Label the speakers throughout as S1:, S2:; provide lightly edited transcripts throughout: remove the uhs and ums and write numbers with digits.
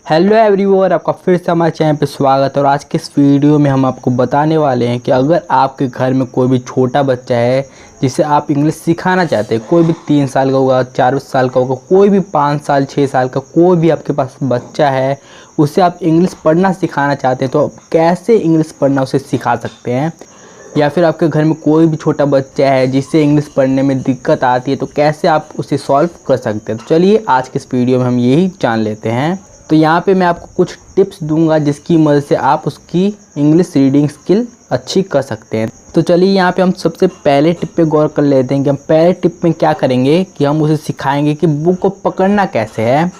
S1: Hello everyone, आपका फिर से हमारे चैनल पे स्वागत है। और आज के इस वीडियो में हम आपको बताने वाले हैं कि अगर आपके घर में कोई भी छोटा बच्चा है जिसे आप इंग्लिश सिखाना चाहते हैं, कोई भी 3 साल का होगा, 4 साल का होगा, कोई भी 5 साल 6 साल का कोई भी आपके पास बच्चा है, उसे आप इंग्लिश पढ़ना सिखाना चाहते हैं, तो आप कैसे इंग्लिश पढ़ना उसे सिखा सकते हैं। या फिर आपके घर में कोई भी छोटा बच्चा है जिससे इंग्लिश पढ़ने में दिक्कत आती है, तो कैसे आप उसे सॉल्व कर सकते हैं। तो चलिए आज के इस वीडियो में हम यही जान लेते हैं। तो यहाँ पे मैं आपको कुछ टिप्स दूंगा जिसकी मदद से आप उसकी इंग्लिश रीडिंग स्किल अच्छी कर सकते हैं। तो चलिए यहाँ पे हम सबसे पहले टिप पे गौर कर लेते हैं कि हम पहले टिप में क्या करेंगे कि हम उसे सिखाएंगे कि बुक को पकड़ना कैसे है।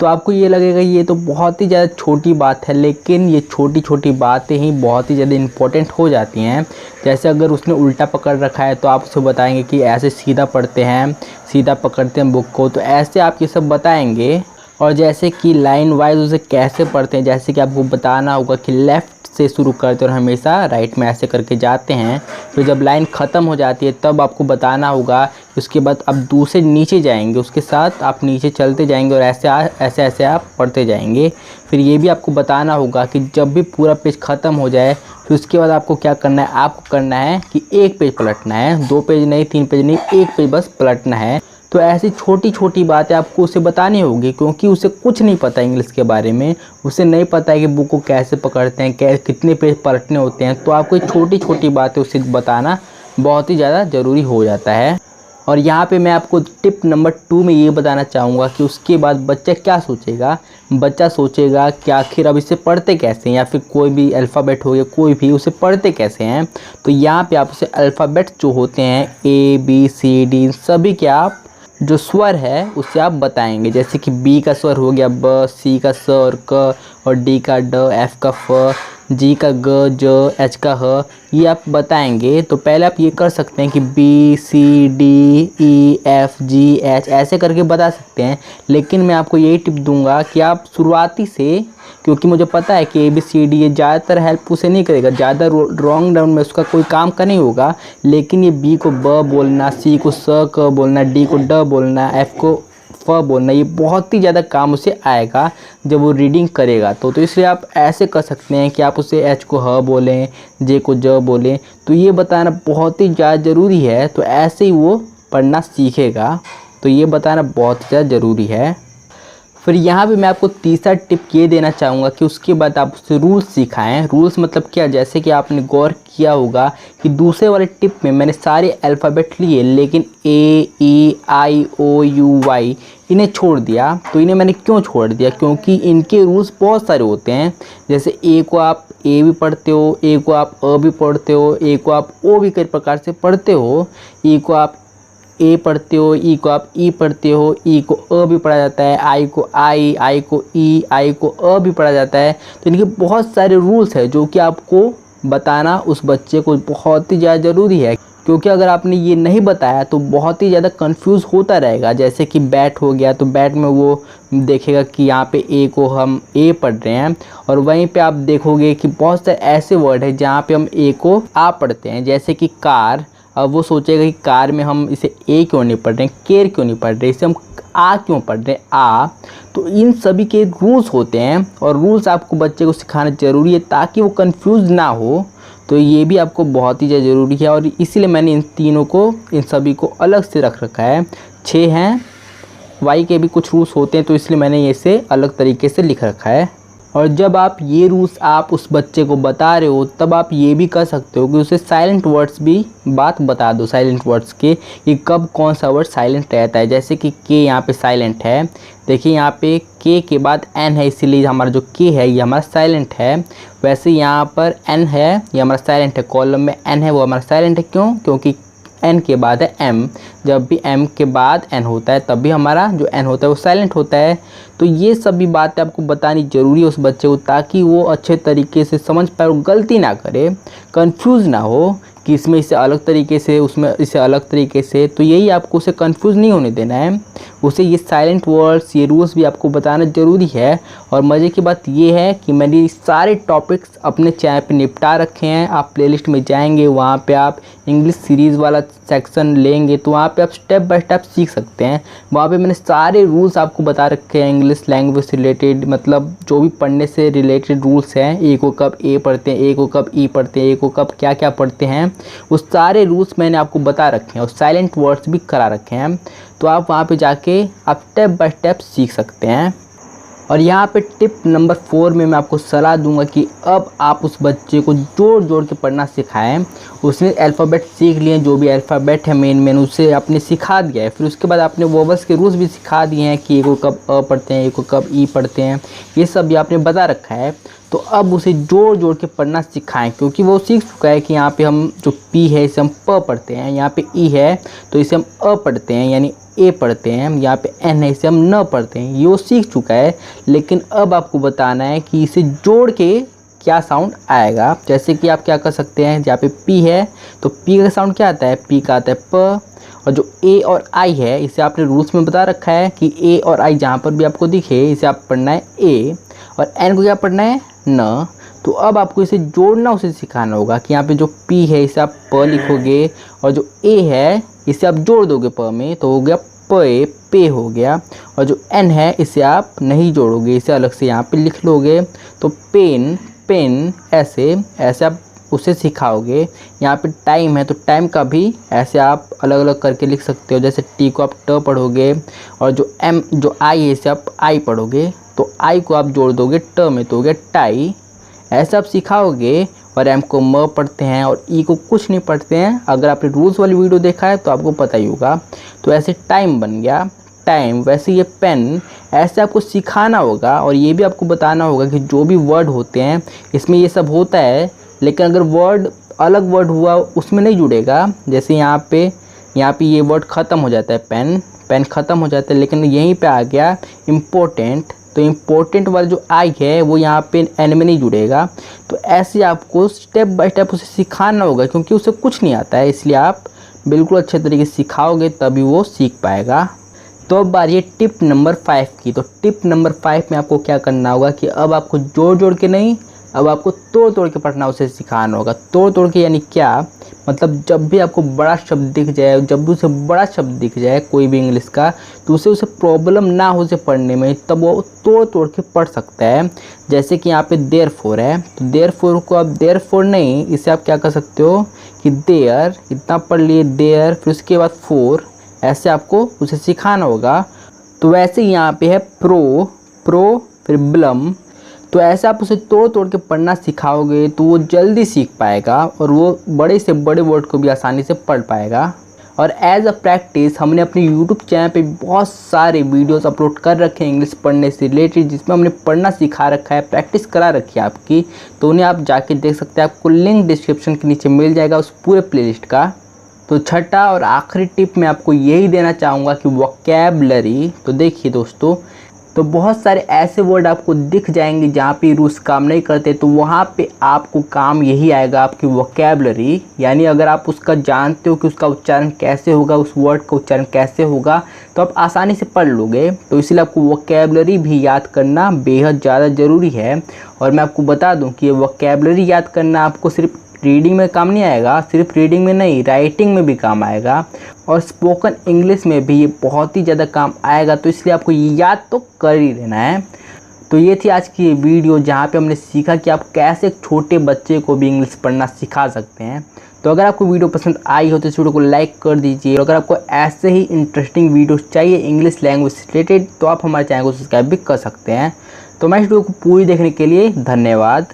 S1: तो आपको ये लगेगा ये तो बहुत ही ज़्यादा छोटी बात है, लेकिन ये छोटी छोटी बातें ही बहुत ही ज़्यादा इम्पोर्टेंट हो जाती हैं। जैसे अगर उसने उल्टा पकड़ रखा है तो आप उसे बताएंगे कि ऐसे सीधा पढ़ते हैं, सीधा पकड़ते हैं बुक को, तो ऐसे आप ये सब बताएंगे। और जैसे कि लाइन वाइज उसे कैसे पढ़ते हैं, जैसे कि आपको बताना होगा कि लेफ़्ट से शुरू करते और हमेशा राइट में ऐसे करके जाते हैं। फिर जब लाइन ख़त्म हो जाती है तब आपको बताना होगा। उसके बाद आप दूसरे नीचे जाएंगे, उसके साथ आप नीचे चलते जाएंगे और ऐसे ऐसे आप पढ़ते जाएंगे। फिर ये भी आपको बताना होगा कि जब भी पूरा पेज ख़त्म हो जाए फिर उसके बाद आपको क्या करना है, आपको करना है कि एक पेज पलटना है, 2 पेज नहीं, 3 पेज नहीं, एक पेज बस पलटना है। तो ऐसी छोटी छोटी बातें आपको उसे बतानी होगी, क्योंकि उसे कुछ नहीं पता इंग्लिश के बारे में। उसे नहीं पता है कि बुक को कैसे पकड़ते हैं, कितने पेज पलटने होते हैं। तो आपको छोटी छोटी बातें उसे बताना बहुत ही ज़्यादा ज़रूरी हो जाता है। और यहाँ पे मैं आपको टिप नंबर 2 में ये बताना चाहूँगा कि उसके बाद बच्चा क्या सोचेगा। बच्चा सोचेगा कि आखिर अब इसे पढ़ते कैसे हैं, या फिर कोई भी अल्फ़ाबेट हो गया, कोई भी उसे पढ़ते कैसे हैं। तो यहाँ पे आप उसे अल्फ़ाबेट जो होते हैं ABCD सभी के आप जो स्वर है उसे आप बताएंगे। जैसे कि बी का स्वर हो गया ब, सी का स और क, और डी का ड, एफ का फ, जी का ग, ज, एच का ह, ये आप बताएंगे। तो पहले आप ये कर सकते हैं कि B C D E F G H ऐसे करके बता सकते हैं। लेकिन मैं आपको यही टिप दूंगा कि आप शुरुआती से, क्योंकि मुझे पता है कि ABCD ये ज़्यादातर हेल्प उसे नहीं करेगा, ज़्यादा रॉन्ग डाउन में उसका कोई काम का नहीं होगा। लेकिन ये बी को ब बोलना, सी को स क बोलना, डी को ड बोलना, एफ को फ बोलना, ये बहुत ही ज़्यादा काम उसे आएगा जब वो रीडिंग करेगा। तो इसलिए आप ऐसे कर सकते हैं कि आप उसे एच को ह बोलें, जे को ज बोलें। तो ये बताना बहुत ही ज़्यादा ज़रूरी है। तो ऐसे ही वो पढ़ना सीखेगा। तो ये बताना बहुत ज़्यादा ज़रूरी है। फिर यहाँ पे मैं आपको तीसरा टिप ये देना चाहूँगा कि उसके बाद आप उससे रूल्स सिखाएं। रूल्स मतलब क्या, जैसे कि आपने गौर किया होगा कि दूसरे वाले टिप में मैंने सारे अल्फ़ाबेट लिए, लेकिन AEIOUY इन्हें छोड़ दिया। तो इन्हें मैंने क्यों छोड़ दिया, क्योंकि इनके रूल्स बहुत सारे होते हैं। जैसे ए को आप ए भी पढ़ते हो, ए को आप अ भी पढ़ते हो, ए को आप ओ भी कई प्रकार से पढ़ते हो, ई को आप ए पढ़ते हो, ई को आप ई पढ़ते हो, ई को अ भी पढ़ा जाता है, आई को आई को ई, आई को अ भी पढ़ा जाता है। तो इनके बहुत सारे रूल्स हैं जो कि आपको बताना उस बच्चे को बहुत ही ज़्यादा ज़रूरी है। क्योंकि अगर आपने ये नहीं बताया तो बहुत ही ज़्यादा कंफ्यूज होता रहेगा। जैसे कि बैट हो गया, तो बैट में वो देखेगा कि यहाँ पे ए को हम ए पढ़ रहे हैं, और वहीं पे आप देखोगे कि बहुत सारे ऐसे वर्ड हैं जहाँ पे हम ए को आ पढ़ते हैं। जैसे कि कार, अब वो सोचेगा कि कार में हम इसे ए क्यों नहीं पढ़ रहे हैं, केयर क्यों नहीं पढ़ रहे, इसे हम आ क्यों पढ़ रहे हैं, आ। तो इन सभी के रूल्स होते हैं, और रूल्स आपको बच्चे को सिखाना ज़रूरी है ताकि वो कंफ्यूज ना हो। तो ये भी आपको बहुत ही ज़्यादा ज़रूरी है, और इसीलिए मैंने इन सभी को अलग से रख रखा है। 6 हैं, वाई के भी कुछ रूल्स होते हैं, तो इसलिए मैंने इसे अलग तरीके से लिख रखा है। और जब आप ये रूल्स आप उस बच्चे को बता रहे हो तब आप ये भी कर सकते हो कि उसे साइलेंट वर्ड्स भी बात बता दो, साइलेंट वर्ड्स के, कि कब कौन सा वर्ड साइलेंट रहता है। जैसे कि के यहाँ पे साइलेंट है, देखिए यहाँ पे के बाद एन है, इसीलिए हमारा जो के है ये हमारा साइलेंट है। वैसे यहाँ पर एन है, ये हमारा साइलेंट है, कॉलम में एन है वो हमारा साइलेंट है। क्यों? क्योंकि एन के बाद है एम, जब भी एम के बाद एन होता है तब भी हमारा जो एन होता है वो साइलेंट होता है। तो ये सभी बातें आपको बतानी ज़रूरी है उस बच्चे को, ताकि वो अच्छे तरीके से समझ पाए और गलती ना करे, कंफ्यूज ना हो कि इसमें इसे अलग तरीके से, उसमें इसे अलग तरीके से। तो यही आपको उसे कंफ्यूज नहीं होने देना है। उसे ये साइलेंट वर्ड्स, ये रूल्स भी आपको बताना ज़रूरी है। और मज़े की बात ये है कि मैंने सारे टॉपिक्स अपने चैनल पे निपटा रखे हैं। आप प्लेलिस्ट में जाएंगे, वहाँ पे आप इंग्लिश सीरीज़ वाला सेक्शन लेंगे तो वहाँ पे आप स्टेप बाय स्टेप सीख सकते हैं। वहाँ पे मैंने सारे रूल्स आपको बता रखे हैं इंग्लिश लैंग्वेज से रिलेटेड, मतलब जो भी पढ़ने से रिलेटेड रूल्स हैं। ए को कब ए पढ़ते हैं, ए को कब ई पढ़ते हैं, ए को कब क्या क्या पढ़ते हैं, वो सारे रूल्स मैंने आपको बता रखे हैं और साइलेंट वर्ड्स भी करा रखे हैं। तो आप वहाँ पे जाके आप स्टेप बाय स्टेप सीख सकते हैं। और यहाँ पे टिप नंबर 4 में मैं आपको सलाह दूंगा कि अब आप उस बच्चे को जोड़ जोड़ के पढ़ना सिखाएं। उसने अल्फ़ाबेट सीख लिए, जो भी अल्फ़ाबेट है मेन उसे आपने सिखा दिया है। फिर उसके बाद आपने वोवेल्स के रूल्स भी सिखा दिए हैं कि ए को कब अ पढ़ते हैं, ए को कब ई पढ़ते हैं, ये सब भी आपने बता रखा है। तो अब उसे जोड़ जोड़ के पढ़ना सिखाएं, क्योंकि वो सीख चुका है कि यहाँ पे हम जो पी है इसे हम प पढ़ते हैं, यहाँ पे ई है तो इसे हम अ पढ़ते हैं यानी ए पढ़ते हैं, यहाँ पे एन है इसे हम न पढ़ते हैं। ये वो सीख चुका है। लेकिन अब आपको बताना है कि इसे जोड़ के क्या साउंड आएगा। जैसे कि आप क्या कर सकते हैं, जहाँ पे पी है तो पी का साउंड क्या आता है, पी का आता है प। और जो ए और आई है इसे आपने रूल्स में बता रखा है कि ए और आई जहाँ पर भी आपको दिखे इसे आप पढ़ना है ए, और एन को क्या पढ़ना है न। तो अब आपको इसे जोड़ना उसे सिखाना होगा कि यहाँ पे जो पी है इसे आप प लिखोगे और जो ए है इसे आप जोड़ दोगे प में तो हो गया पे, पे हो गया। और जो एन है इसे आप नहीं जोड़ोगे, इसे अलग से यहाँ पे लिख लोगे तो पेन, पेन, ऐसे ऐसे आप उसे सिखाओगे। यहाँ पे टाइम है तो टाइम का भी ऐसे आप अलग अलग करके लिख सकते हो। जैसे टी को आप ट पढ़ोगे और जो आई है इसे आप आई पढ़ोगे तो आई को आप जोड़ दोगे ट में तो हो गया टाई। ऐसे आप सिखाओगे। और एम को म पढ़ते हैं और ई को कुछ नहीं पढ़ते हैं। अगर आपने रूल्स वाली वीडियो देखा है तो आपको पता ही होगा। तो ऐसे टाइम बन गया टाइम। वैसे ये पेन, ऐसे आपको सिखाना होगा और ये भी आपको बताना होगा कि जो भी वर्ड होते हैं इसमें ये सब होता है, लेकिन अगर वर्ड अलग वर्ड हुआ उसमें नहीं जुड़ेगा। जैसे यहाँ पे ये वर्ड ख़त्म हो जाता है, पेन, पेन ख़त्म हो जाता है, लेकिन यहीं पे आ गया इम्पोर्टेंट। तो इम्पोर्टेंट वाला जो आई है वो यहाँ पे एन में नहीं जुड़ेगा। तो ऐसे आपको स्टेप बाय स्टेप उसे सिखाना होगा, क्योंकि उसे कुछ नहीं आता है, इसलिए आप बिल्कुल अच्छे तरीके से सिखाओगे तभी वो सीख पाएगा। तो अब बारी है टिप नंबर 5 की। तो टिप नंबर 5 में आपको क्या करना होगा कि अब आपको जोड़ जोड़ के नहीं, अब आपको तोड़ तोड़ के पढ़ना उसे सिखाना होगा। तोड़ तोड़ के यानी क्या, मतलब जब भी आपको बड़ा शब्द दिख जाए, जब भी उसे बड़ा शब्द दिख जाए कोई भी इंग्लिश का, तो उसे प्रॉब्लम ना हो उसे पढ़ने में, तब वो तोड़ तोड़ के पढ़ सकता है। जैसे कि यहाँ पे देयरफॉर है तो देयरफॉर को आप देयरफॉर नहीं, इसे आप क्या कर सकते हो कि देयर, इतना पढ़ लिए देयर, फिर उसके बाद फोर, ऐसे आपको उसे सिखाना होगा। तो वैसे यहाँ पे है प्रो, प्रो फिर ब्लम। तो ऐसे आप उसे तोड़ तोड़ के पढ़ना सिखाओगे तो वो जल्दी सीख पाएगा और वो बड़े से बड़े वर्ड को भी आसानी से पढ़ पाएगा। और एज अ प्रैक्टिस हमने अपने यूट्यूब चैनल पे बहुत सारे वीडियोस अपलोड कर रखे हैं इंग्लिश पढ़ने से रिलेटेड, जिसमें हमने पढ़ना सिखा रखा है, प्रैक्टिस करा रखी है आपकी। तो उन्हें आप जाके देख सकते हैं, आपको लिंक डिस्क्रिप्शन के नीचे मिल जाएगा उस पूरे प्लेलिस्ट का। तो छठा और आखिरी टिप मैं आपको यही देना चाहूँगा कि वोकैबुलरी। तो देखिए दोस्तों, तो बहुत सारे ऐसे वर्ड आपको दिख जाएंगे जहाँ पे रूल्स काम नहीं करते, तो वहाँ पे आपको काम यही आएगा आपकी वोकैबुलरी। यानी अगर आप उसका जानते हो कि उसका उच्चारण कैसे होगा, उस वर्ड का उच्चारण कैसे होगा, तो आप आसानी से पढ़ लोगे। तो इसलिए आपको वोकैबुलरी भी याद करना बेहद ज़्यादा ज़रूरी है। और मैं आपको बता दूँ कि ये वोकैबुलरी याद करना आपको सिर्फ रीडिंग में काम नहीं आएगा, सिर्फ रीडिंग में नहीं, राइटिंग में भी काम आएगा और स्पोकन इंग्लिश में भी ये बहुत ही ज़्यादा काम आएगा। तो इसलिए आपको ये याद तो कर ही लेना है। तो ये थी आज की वीडियो जहाँ पे हमने सीखा कि आप कैसे एक छोटे बच्चे को भी इंग्लिश पढ़ना सिखा सकते हैं। तो अगर आपको वीडियो पसंद आई हो तो इस वीडियो को लाइक कर दीजिए। और अगर आपको ऐसे ही इंटरेस्टिंग वीडियोस चाहिए इंग्लिश लैंग्वेज से रिलेटेड तो आप हमारे चैनल को सब्सक्राइब भी कर सकते हैं। तो मैं इस वीडियो को पूरी देखने के लिए धन्यवाद।